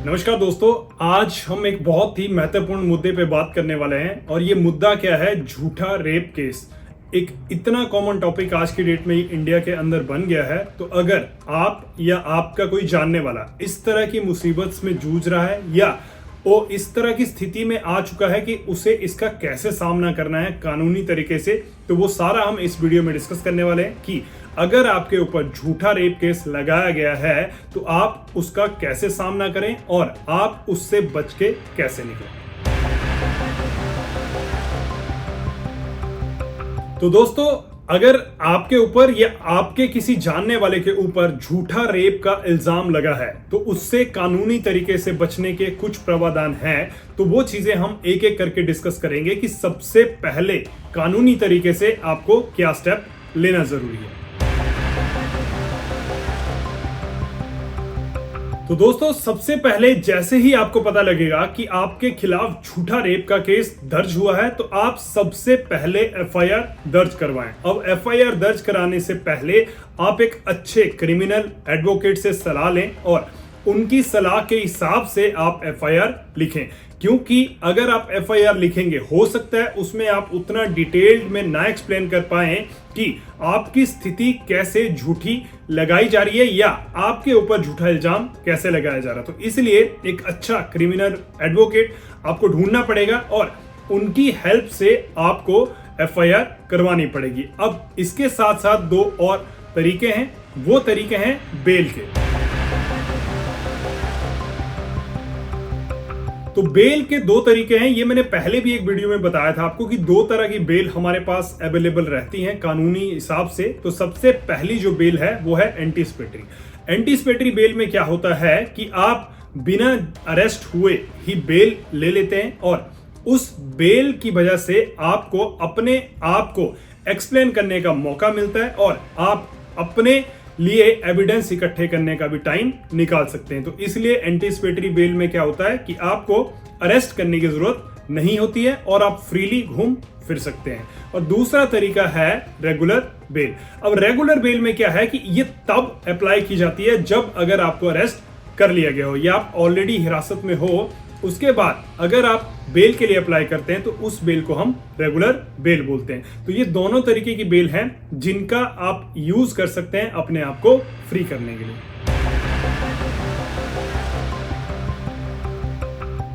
नमस्कार दोस्तों, आज हम एक बहुत ही महत्वपूर्ण मुद्दे पे बात करने वाले हैं और ये मुद्दा क्या है? झूठा रेप केस। एक इतना कॉमन टॉपिक आज की डेट में इंडिया के अंदर बन गया है। तो अगर आप या आपका कोई जानने वाला इस तरह की मुसीबत में जूझ रहा है या वो इस तरह की स्थिति में आ चुका है कि उसे इसका कैसे सामना करना है कानूनी तरीके से, तो वो सारा हम इस वीडियो में डिस्कस करने वाले हैं कि अगर आपके ऊपर झूठा रेप केस लगाया गया है तो आप उसका कैसे सामना करें और आप उससे बच के कैसे निकलें। तो दोस्तों, अगर आपके ऊपर या आपके किसी जानने वाले के ऊपर झूठा रेप का इल्जाम लगा है तो उससे कानूनी तरीके से बचने के कुछ प्रावधान हैं। तो वो चीजें हम एक एक करके डिस्कस करेंगे कि सबसे पहले कानूनी तरीके से आपको क्या स्टेप लेना जरूरी है। तो दोस्तों, सबसे पहले जैसे ही आपको पता लगेगा कि आपके खिलाफ झूठा रेप का केस दर्ज हुआ है तो आप सबसे पहले एफआईआर दर्ज करवाएं। अब एफआईआर दर्ज कराने से पहले आप एक अच्छे क्रिमिनल एडवोकेट से सलाह लें और उनकी सलाह के हिसाब से आप एफआईआर लिखें, क्योंकि अगर आप एफआईआर लिखेंगे हो सकता है उसमें आप उतना डिटेल्ड में ना एक्सप्लेन कर पाए कि आपकी स्थिति कैसे झूठी लगाई जा रही है या आपके ऊपर झूठा इल्जाम कैसे लगाया जा रहा है। तो इसलिए एक अच्छा क्रिमिनल एडवोकेट आपको ढूंढना पड़ेगा और उनकी हेल्प से आपको एफआईआर करवानी पड़ेगी। अब इसके साथ साथ दो और तरीके हैं, वो तरीके हैं बेल के। तो बेल के दो तरीके हैं, ये मैंने पहले भी एक वीडियो में बताया था आपको कि दो तरह की बेल हमारे पास अवेलेबल रहती हैं कानूनी हिसाब से। तो सबसे पहली जो बेल है वो है एंटीसिपेटरी। एंटीसिपेटरी बेल में क्या होता है कि आप बिना अरेस्ट हुए ही बेल ले लेते हैं और उस बेल की वजह से आपको अपने आप को एक्सप्लेन करने का मौका मिलता है और आप अपने लिए एविडेंस इकट्ठे करने का भी टाइम निकाल सकते हैं। तो इसलिए एंटीसिपेटरी बेल में क्या होता है कि आपको अरेस्ट करने की जरूरत नहीं होती है और आप फ्रीली घूम फिर सकते हैं। और दूसरा तरीका है रेगुलर बेल। अब रेगुलर बेल में क्या है कि ये तब अप्लाई की जाती है जब अगर आपको अरेस्ट कर लिया गया हो या आप ऑलरेडी हिरासत में हो, उसके बाद अगर आप बेल के लिए अप्लाई करते हैं तो उस बेल को हम रेगुलर बेल बोलते हैं। तो ये दोनों तरीके की बेल हैं जिनका आप यूज कर सकते हैं अपने आप को फ्री करने के लिए।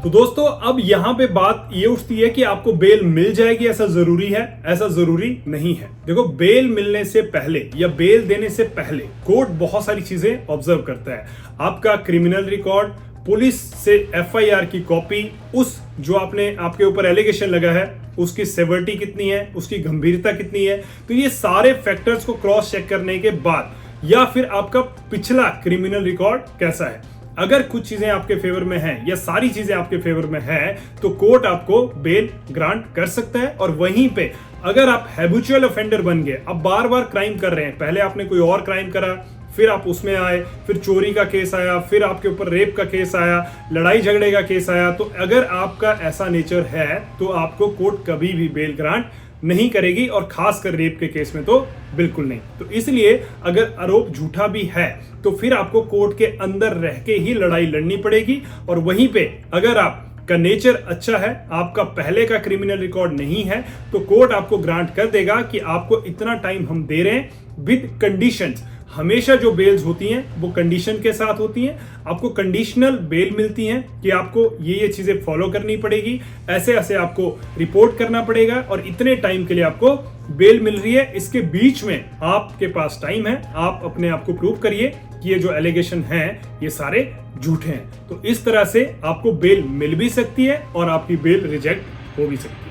तो दोस्तों, अब यहां पे बात ये उठती है कि आपको बेल मिल जाएगी, ऐसा जरूरी है? ऐसा जरूरी नहीं है। देखो, बेल मिलने से पहले या बेल देने से पहले कोर्ट बहुत सारी चीजें ऑब्जर्व करता है। आपका क्रिमिनल रिकॉर्ड, पुलिस से एफआईआर की कॉपी, उस जो आपके ऊपर एलिगेशन लगा है उसकी सेवरिटी कितनी है, उसकी गंभीरता कितनी है। तो ये सारे फैक्टर्स को क्रॉस चेक करने के बाद या फिर आपका पिछला क्रिमिनल रिकॉर्ड कैसा है, अगर कुछ चीजें आपके फेवर में हैं या सारी चीजें आपके फेवर में हैं तो कोर्ट आपको बेल ग्रांट कर सकता है। और वहीं पे अगर आप हैबिचुअल ऑफेंडर बन गए, अब बार बार क्राइम कर रहे हैं, पहले आपने कोई और क्राइम करा, फिर आप उसमें आए, फिर चोरी का केस आया, फिर आपके ऊपर रेप का केस आया, लड़ाई झगड़े का केस आया, तो अगर आपका ऐसा नेचर है तो आपको कोर्ट कभी भी बेल ग्रांट नहीं करेगी और खासकर रेप के केस में तो बिल्कुल नहीं। तो इसलिए अगर आरोप झूठा भी है तो फिर आपको कोर्ट के अंदर रह के ही लड़ाई लड़नी पड़ेगी। और वहीं पे अगर आपका नेचर अच्छा है, आपका पहले का क्रिमिनल रिकॉर्ड नहीं है, तो कोर्ट आपको ग्रांट कर देगा कि आपको इतना टाइम हम दे रहे हैं विद कंडीशंस। हमेशा जो बेल्स होती हैं वो कंडीशन के साथ होती हैं। आपको कंडीशनल बेल मिलती हैं कि आपको ये चीजें फॉलो करनी पड़ेगी, ऐसे ऐसे आपको रिपोर्ट करना पड़ेगा और इतने टाइम के लिए आपको बेल मिल रही है। इसके बीच में आपके पास टाइम है, आप अपने आप को प्रूव करिए कि ये जो एलिगेशन हैं ये सारे झूठे हैं। तो इस तरह से आपको बेल मिल भी सकती है और आपकी बेल रिजेक्ट हो भी सकती है।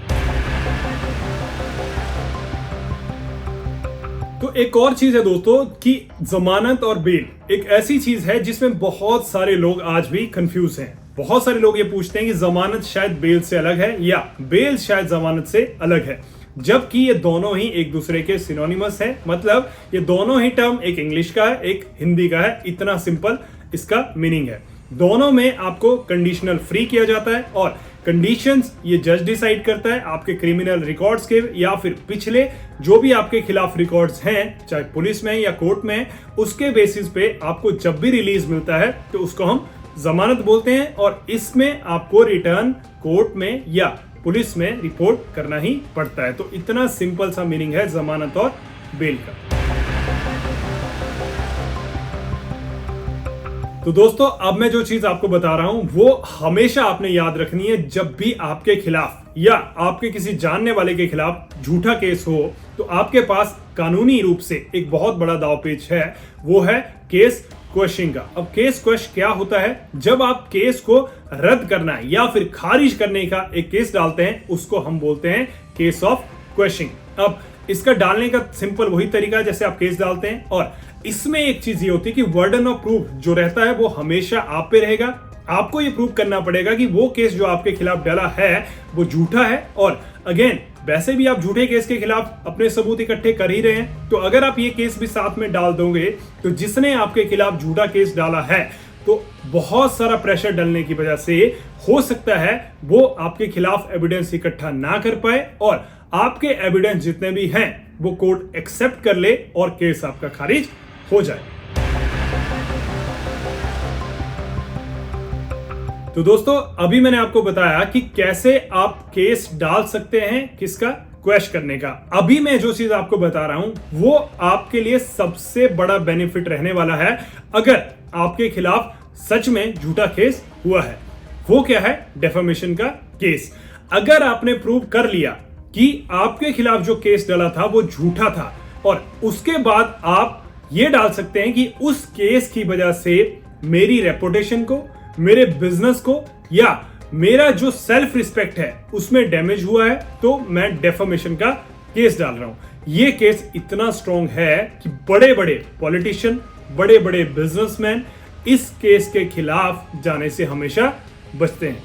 तो एक और चीज है दोस्तों कि जमानत और बेल एक ऐसी चीज है जिसमें बहुत सारे लोग आज भी कंफ्यूज हैं। बहुत सारे लोग ये पूछते हैं कि जमानत शायद बेल से अलग है या बेल शायद जमानत से अलग है, जबकि ये दोनों ही एक दूसरे के सिनोनिमस है। मतलब ये दोनों ही टर्म, एक इंग्लिश का है एक हिंदी का है, इतना सिंपल इसका मीनिंग है। दोनों में आपको कंडीशनल फ्री किया जाता है और कंडीशंस ये जज डिसाइड करता है आपके क्रिमिनल रिकॉर्ड्स के या फिर पिछले जो भी आपके खिलाफ रिकॉर्ड्स हैं, चाहे पुलिस में या कोर्ट में, उसके बेसिस पे आपको जब भी रिलीज मिलता है तो उसको हम जमानत बोलते हैं और इसमें आपको रिटर्न कोर्ट में या पुलिस में रिपोर्ट करना ही पड़ता है। तो इतना सिंपल सा मीनिंग है जमानत और बेल का। तो दोस्तों अब मैं जो चीज आपको बता रहा हूं वो हमेशा आपने याद रखनी है। जब भी आपके खिलाफ या आपके किसी जानने वाले के खिलाफ झूठा केस हो तो आपके पास कानूनी रूप से एक बहुत बड़ा दांवपेच है, वो है केस क्वेश्चनिंग का। अब केस क्वेश्चन क्या होता है? जब आप केस को रद्द करना है या फिर खारिज करने का एक केस डालते हैं उसको हम बोलते हैं केस ऑफ क्वेश्चनिंग। अब इसका डालने का सिंपल वही तरीका है जैसे आप केस डालते हैं, और इसमें एक चीज ये होती है कि बर्डन ऑफ प्रूफ जो रहता है वो हमेशा आप पे रहेगा। आपको ये प्रूव करना पड़ेगा कि वो केस जो आपके खिलाफ डाला है वो झूठा है। और अगेन वैसे भी आप झूठे केस के खिलाफ अपने सबूत इकट्ठे कर ही रहे हैं, तो अगर आप ये केस भी साथ में डाल दोगे तो जिसने आपके खिलाफ झूठा केस डाला है तो बहुत सारा प्रेशर डालने की वजह से हो सकता है वो आपके खिलाफ एविडेंस इकट्ठा ना कर पाए और आपके एविडेंस जितने भी हैं वो कोर्ट एक्सेप्ट कर ले और केस आपका खारिज हो जाए। तो दोस्तों अभी मैंने आपको बताया कि कैसे आप केस डाल सकते हैं किसका, क्वेश्चन करने का। अभी मैं जो चीज आपको बता रहा हूं वो आपके लिए सबसे बड़ा बेनिफिट रहने वाला है अगर आपके खिलाफ सच में झूठा केस हुआ है। वो क्या है? डेफेमेशन का केस। अगर आपने प्रूव कर लिया कि आपके खिलाफ जो केस डाला था वो झूठा था और उसके बाद आप ये डाल सकते हैं कि उस केस की वजह से मेरी रेपुटेशन को, मेरे बिजनेस को या मेरा जो सेल्फ रिस्पेक्ट है उसमें डैमेज हुआ है, तो मैं डेफेमेशन का केस डाल रहा हूं। ये केस इतना स्ट्रॉन्ग है कि बड़े बड़े पॉलिटिशियन, बड़े बड़े बिजनेसमैन इस केस के खिलाफ जाने से हमेशा बचते हैं।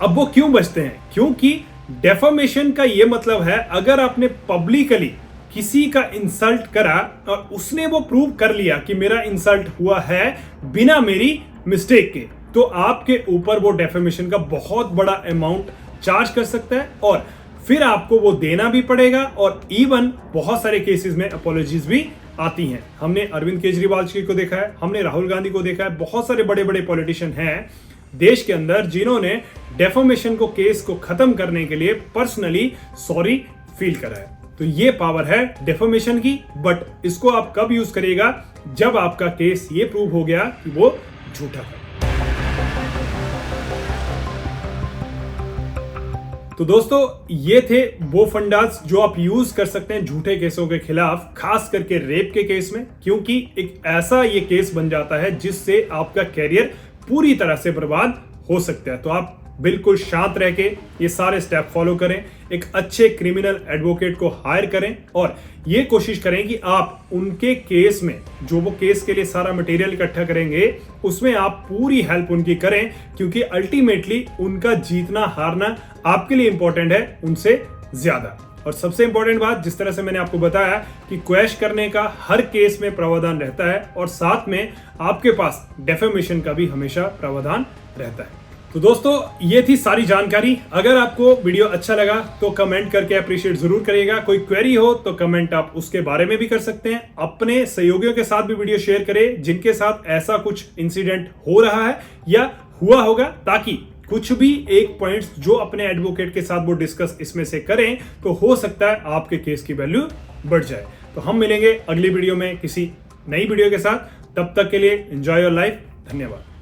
अब वो क्यों बचते हैं? क्योंकि डेफेमेशन का ये मतलब है अगर आपने पब्लिकली किसी का इंसल्ट करा और उसने वो प्रूव कर लिया कि मेरा इंसल्ट हुआ है बिना मेरी मिस्टेक के, तो आपके ऊपर वो डेफेमेशन का बहुत बड़ा अमाउंट चार्ज कर सकता है और फिर आपको वो देना भी पड़ेगा। और इवन बहुत सारे केसेस में अपॉलॉजीज भी आती हैं। हमने अरविंद केजरीवाल जी को देखा है, हमने राहुल गांधी को देखा है, बहुत सारे बड़े बड़े पॉलिटिशियन हैं देश के अंदर जिन्होंने डेफेमेशन को केस को खत्म करने के लिए पर्सनली सॉरी फील करा है। तो ये पावर है डेफेमेशन की, बट इसको आप कब यूज करिएगा? जब आपका केस ये प्रूव हो गया कि वो झूठा है। तो दोस्तों ये थे वो फंडास जो आप यूज कर सकते हैं झूठे केसों के खिलाफ, खास करके रेप के केस में, क्योंकि एक ऐसा ये केस बन जाता है जिससे आपका कैरियर पूरी तरह से बर्बाद हो सकता है। तो आप बिल्कुल शांत रह के ये सारे स्टेप फॉलो करें, एक अच्छे क्रिमिनल एडवोकेट को हायर करें और ये कोशिश करें कि आप उनके केस में जो वो केस के लिए सारा मटेरियल इकट्ठा करेंगे उसमें आप पूरी हेल्प उनकी करें, क्योंकि अल्टीमेटली उनका जीतना हारना आपके लिए इंपॉर्टेंट है उनसे ज्यादा। और सबसे इंपॉर्टेंट बात, जिस तरह से मैंने आपको बताया कि क्वेश्चन करने का हर केस में प्रावधान रहता है और साथ में आपके पास डेफेमेशन का भी हमेशा प्रावधान रहता है। तो दोस्तों ये थी सारी जानकारी। अगर आपको वीडियो अच्छा लगा तो कमेंट करके अप्रिशिएट जरूर करिएगा। कोई क्वेरी हो तो कमेंट आप उसके बारे में भी कर सकते हैं। अपने सहयोगियों के साथ भी वीडियो शेयर करें जिनके साथ ऐसा कुछ इंसिडेंट हो रहा है या हुआ होगा, ताकि कुछ भी एक पॉइंट्स जो अपने एडवोकेट के साथ वो डिस्कस इसमें से करें तो हो सकता है आपके केस की वैल्यू बढ़ जाए। तो हम मिलेंगे अगली वीडियो में किसी नई वीडियो के साथ। तब तक के लिए एंजॉय योर लाइफ। धन्यवाद।